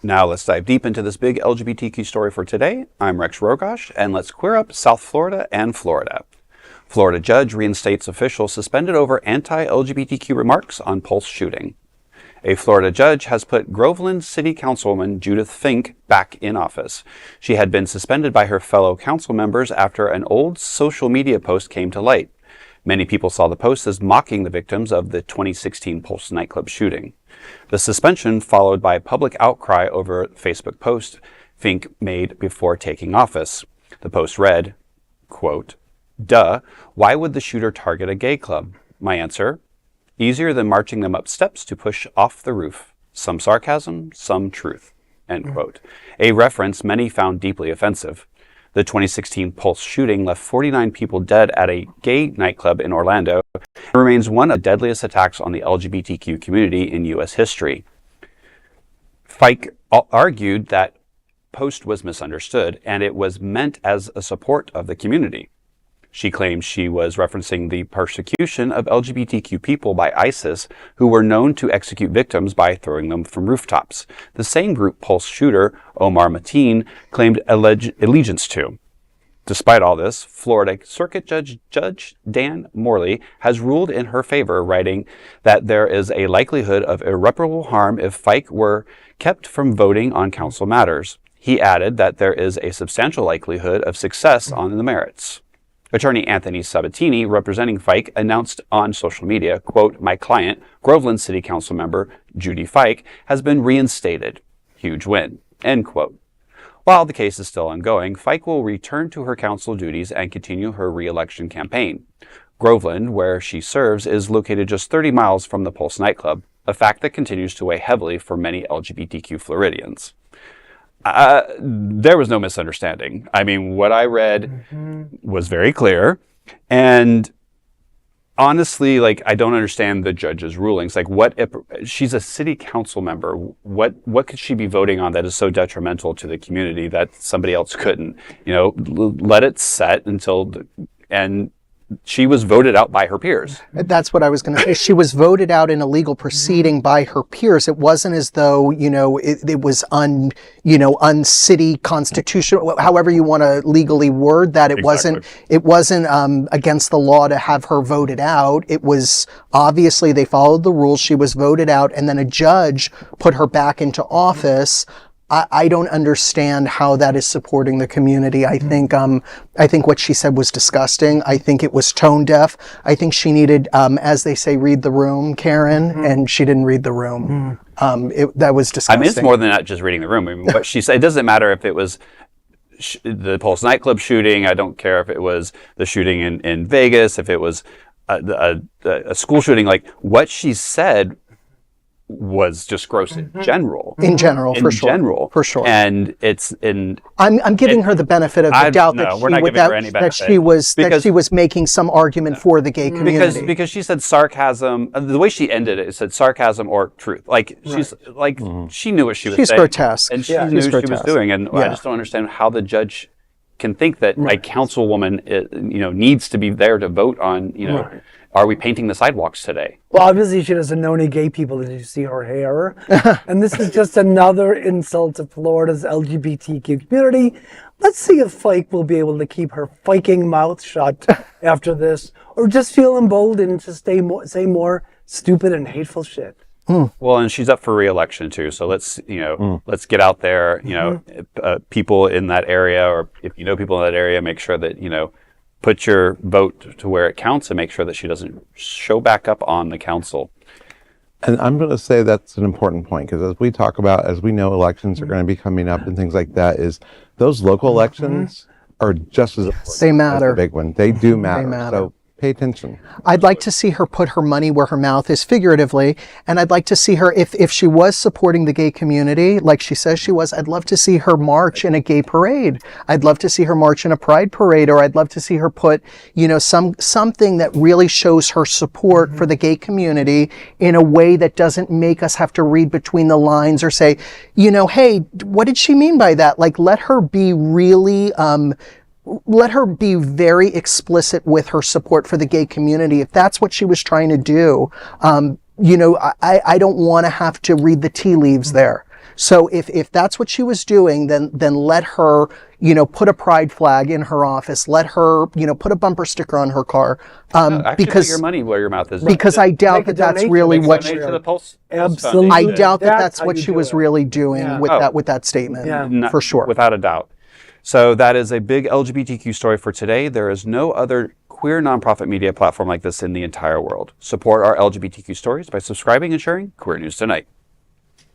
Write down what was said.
Now let's dive deep into this big LGBTQ story for today. I'm Rex Rogosh, and let's queer up South Florida and Florida. Florida judge reinstates official suspended over anti-LGBTQ remarks on Pulse shooting. A Florida judge has put Groveland City Councilwoman Judith Fike back in office. She had been suspended by her fellow council members after an old social media post came to light. Many people saw the post as mocking the victims of the 2016 Pulse nightclub shooting. The suspension followed by public outcry over a Facebook post Fike made before taking office. The post read, quote, "Duh, why would the shooter target a gay club? My answer, easier than marching them up steps to push off the roof. Some sarcasm, some truth," end quote. A reference many found deeply offensive. The 2016 Pulse shooting left 49 people dead at a gay nightclub in Orlando and remains one of the deadliest attacks on the LGBTQ community in U.S. history. Fike argued that post was misunderstood and it was meant as a support of the community. She claimed she was referencing the persecution of LGBTQ people by ISIS, who were known to execute victims by throwing them from rooftops. The same group Pulse shooter Omar Mateen claimed allegiance to. Despite all this, Florida Circuit Judge Dan Morley has ruled in her favor, writing that there is a likelihood of irreparable harm if Fike were kept from voting on council matters. He added that there is a substantial likelihood of success on the merits. Attorney Anthony Sabatini, representing Fike, announced on social media, quote, "My client, Groveland City Council member Judy Fike, has been reinstated. Huge win," end quote. While the case is still ongoing, Fike will return to her council duties and continue her re-election campaign. Groveland, where she serves, is located just 30 miles from the Pulse nightclub, a fact that continues to weigh heavily for many LGBTQ Floridians. There was no misunderstanding. I mean, what I read was very clear. And honestly, I don't understand the judge's rulings. She's a city council member. What could she be voting on that is so detrimental to the community that somebody else couldn't? Let it set and she was voted out by her peers. That's what I was going to say. She was voted out in a legal proceeding by her peers. It wasn't as though, it was un-city constitutional, however you want to legally word that. It wasn't against the law to have her voted out. It was obviously they followed the rules. She was voted out and then a judge put her back into office. I don't understand how that is supporting the community. I think what she said was disgusting. I think it was tone deaf. I think she needed, as they say, read the room, Karen, and she didn't read the room. That was disgusting. I mean, it's more than not just reading the room. I mean, what she said, it doesn't matter if it was the Pulse nightclub shooting. I don't care if it was the shooting in Vegas, if it was a school shooting. What she said was just gross in general. In general, for sure. And it's I'm giving her the benefit of the doubt that she was making some argument for the gay community. Because she said sarcasm. The way she ended it said sarcasm or truth. She knew what she was saying. She's grotesque. And she knew what she was doing. And I just don't understand how the judge can think that a councilwoman needs to be there to vote on are we painting the sidewalks today? Well, obviously she doesn't know any gay people. Did you see her hair? And this is just another insult to Florida's LGBTQ community. Let's see if Fike will be able to keep her fiking mouth shut after this, or just feel emboldened to say more stupid and hateful shit. Well, and she's up for re-election too. So let's let's get out there. People in that area, or if you know people in that area, make sure that put your vote to where it counts and make sure that she doesn't show back up on the council. And I'm going to say that's an important point, because as we know, elections are going to be coming up and things like that, is those local elections are just as important. They matter. As the big one. They do matter. They matter. So pay attention. I'd like to see her put her money where her mouth is, figuratively, and I'd like to see her, if she was supporting the gay community, like she says she was, I'd love to see her march in a gay parade. I'd love to see her march in a pride parade, or I'd love to see her put, something that really shows her support for the gay community in a way that doesn't make us have to read between the lines or say, hey, what did she mean by that? Let her be really, let her be very explicit with her support for the gay community. If that's what she was trying to do, I don't want to have to read the tea leaves there. So if that's what she was doing, then let her, put a pride flag in her office. Let her, put a bumper sticker on her car. Actually, Because put your money where your mouth is. because I doubt Make a that that's donation. really what Donate she, to the Pulse Absolutely. Foundation. I doubt that That's that's how what you she do was it. really doing Yeah. with that statement. Yeah. For sure. Without a doubt. So that is a big LGBTQ story for today. There is no other queer nonprofit media platform like this in the entire world. Support our LGBTQ stories by subscribing and sharing Queer News Tonight.